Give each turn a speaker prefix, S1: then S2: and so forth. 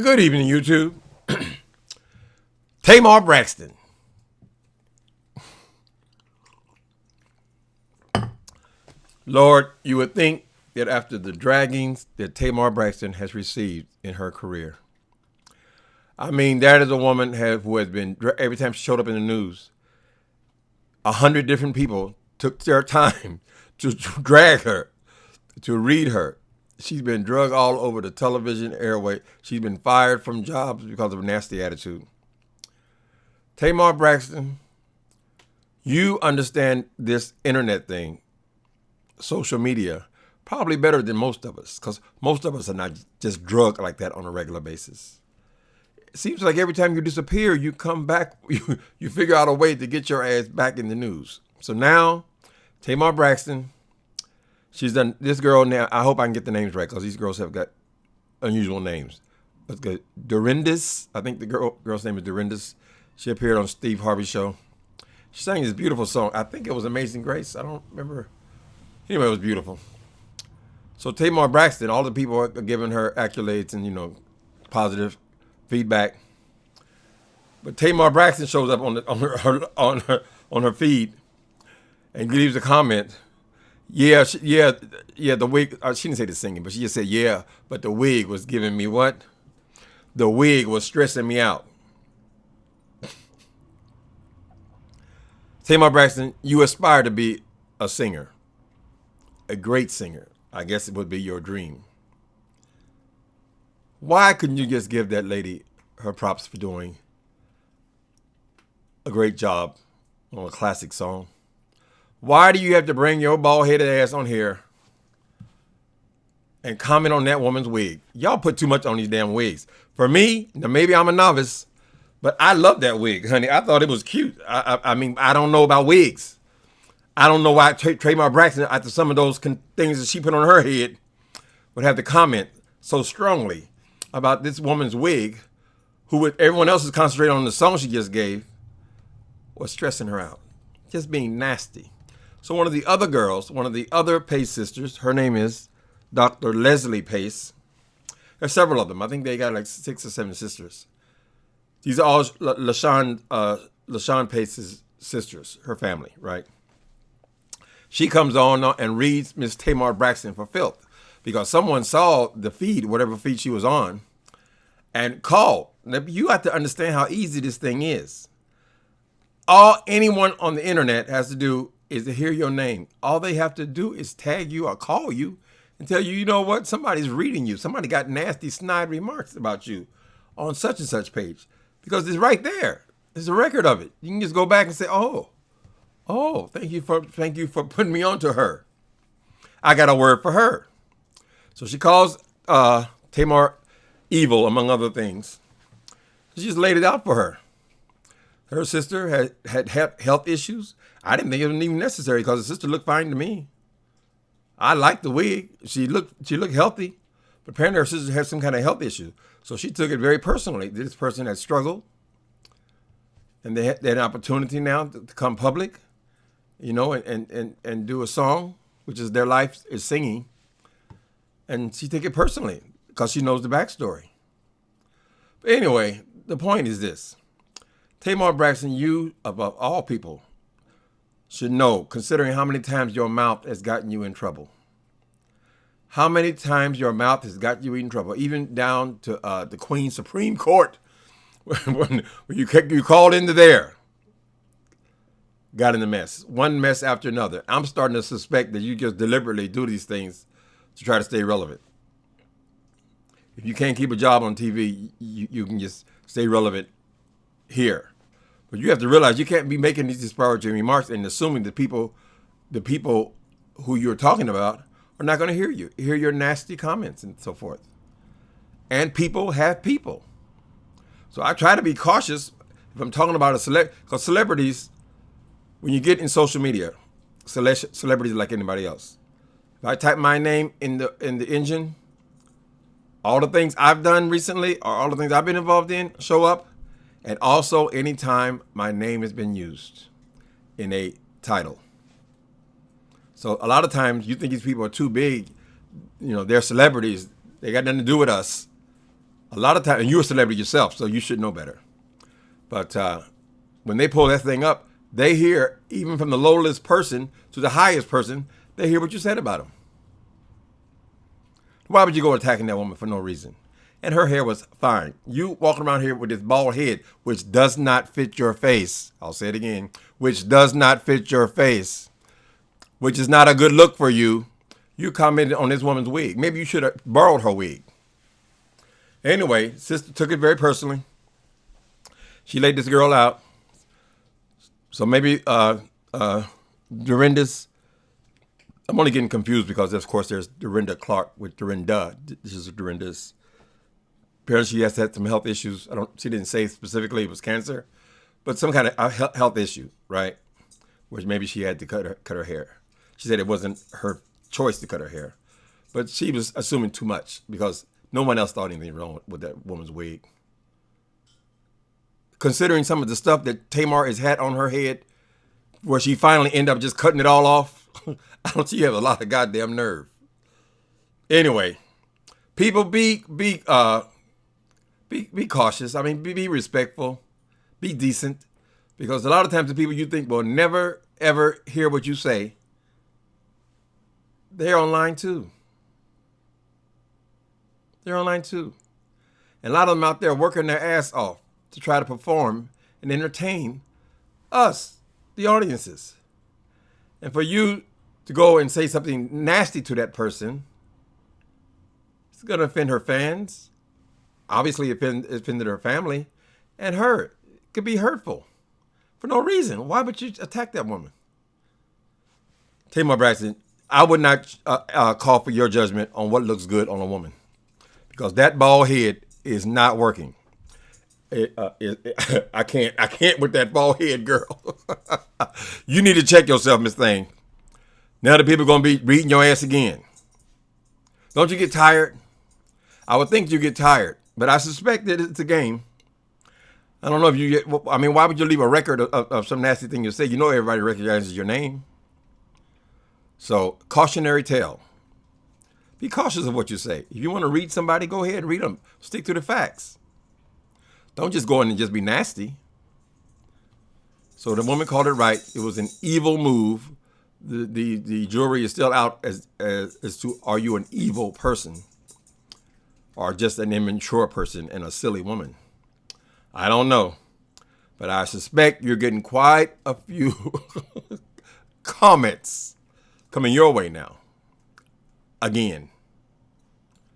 S1: Good evening, YouTube. Tamar Braxton. Lord, you would think that after the draggings that Tamar Braxton has received in her career, I mean, that is a woman who has been, every time she showed up in the news, 100 different people took their time to drag her, to read her. She's been drugged all over the television airway. She's been fired from jobs because of a nasty attitude. Tamar Braxton, you understand this internet thing, social media, probably better than most of us, because most of us are not just drugged like that on a regular basis. It seems like every time you disappear, you come back, you figure out a way to get your ass back in the news. So now, Tamar Braxton, she's done, this girl now, I hope I can get the names right, because these girls have got unusual names. Let's go. Dorindas, I think the girl's name is Dorindas. She appeared on Steve Harvey's show. She sang this beautiful song. I think it was Amazing Grace. I don't remember. Anyway, it was beautiful. So Tamar Braxton, all the people are giving her accolades and, positive feedback. But Tamar Braxton shows up on her feed and leaves a comment. Yeah, the wig, she didn't say the singing, but she just said, yeah, but the wig was giving me what? The wig was stressing me out. Tamar Braxton, you aspire to be a singer, a great singer. I guess it would be your dream. Why couldn't you just give that lady her props for doing a great job on a classic song? Why do you have to bring your bald-headed ass on here and comment on that woman's wig? Y'all put too much on these damn wigs. For me, now maybe I'm a novice, but I love that wig, honey. I thought it was cute. I mean, I don't know about wigs. I don't know why Tamar Braxton, after some of those things that she put on her head, would have to comment so strongly about this woman's wig, who with everyone else is concentrating on the song she just gave, was stressing her out, just being nasty. So one of the other girls, one of the other Pace sisters, her name is Dr. Leslie Pace. There's several of them. I think they got like 6 or 7 sisters. These are all LaShawn Pace's sisters, her family, right? She comes on and reads Miss Tamar Braxton for filth because someone saw the feed, whatever feed she was on, and called. Now, you have to understand how easy this thing is. All anyone on the internet has to do is to hear your name. All they have to do is tag you or call you and tell you, you know what, somebody's reading you. Somebody got nasty, snide remarks about you on such and such page. Because it's right there. There's a record of it. You can just go back and say, oh, thank you for putting me on to her. I got a word for her. So she calls Tamar evil, among other things. She just laid it out for her. Her sister had health issues. I didn't think it was even necessary because the sister looked fine to me. I liked the wig. She looked healthy. But apparently her sister had some kind of health issue. So she took it very personally. This person had struggled. And they had an opportunity now to come public, and do a song, which is their life is singing. And she took it personally because she knows the backstory. But anyway, the point is this. Tamar Braxton, you, above all people, should know, considering how many times your mouth has gotten you in trouble. How many times your mouth has got you in trouble, even down to the Queen's Supreme Court, when you called into there, got in the mess, one mess after another. I'm starting to suspect that you just deliberately do these things to try to stay relevant. If you can't keep a job on TV, you can just stay relevant here. But you have to realize you can't be making these disparaging remarks and assuming the people who you're talking about are not going to hear your nasty comments and so forth. And people have people. So I try to be cautious if I'm talking about because celebrities, when you get in social media, celebrities are like anybody else. If I type my name in the engine, all the things I've done recently or all the things I've been involved in show up. And also anytime my name has been used in a title. So a lot of times you think these people are too big, they're celebrities. They got nothing to do with us. A lot of times, and you're a celebrity yourself, so you should know better. But when they pull that thing up, they hear, even from the lowest person to the highest person, they hear what you said about them. Why would you go attacking that woman for no reason? And her hair was fine. You walking around here with this bald head, which does not fit your face. I'll say it again. Which does not fit your face. Which is not a good look for you. You commented on this woman's wig. Maybe you should have borrowed her wig. Anyway, sister took it very personally. She laid this girl out. So maybe Dorinda's, I'm only getting confused because, of course, there's Dorinda Clark with Dorinda. This is Dorinda's. Apparently, she has had some health issues. She didn't say specifically it was cancer, but some kind of health issue, right? Which maybe she had to cut her hair. She said it wasn't her choice to cut her hair, but she was assuming too much because no one else thought anything wrong with that woman's wig. Considering some of the stuff that Tamar has had on her head, where she finally ended up just cutting it all off, I don't see you have a lot of goddamn nerve. Anyway, people be cautious. I mean, be respectful, be decent, because a lot of times the people you think will never ever hear what you say, they're online too. They're online too, and a lot of them out there working their ass off to try to perform and entertain us, the audiences. And for you to go and say something nasty to that person, it's going to offend her fans, obviously offended her family, and her. It could be hurtful for no reason. Why would you attack that woman? Tamar Braxton, I would not call for your judgment on what looks good on a woman, because that bald head is not working. I can't with that bald head, girl. You need to check yourself, Miss Thing. Now the people are going to be reading your ass again. Don't you get tired? I would think you get tired, but I suspect that it's a game. I don't know if you get, I mean, why would you leave a record of some nasty thing you say? You know everybody recognizes your name. So, cautionary tale. Be cautious of what you say. If you want to read somebody, go ahead and read them. Stick to the facts. Don't just go in and just be nasty. So the woman called it right. It was an evil move. The jury is still out as to, are you an evil person or just an immature person and a silly woman? I don't know, but I suspect you're getting quite a few comments coming your way now. Again.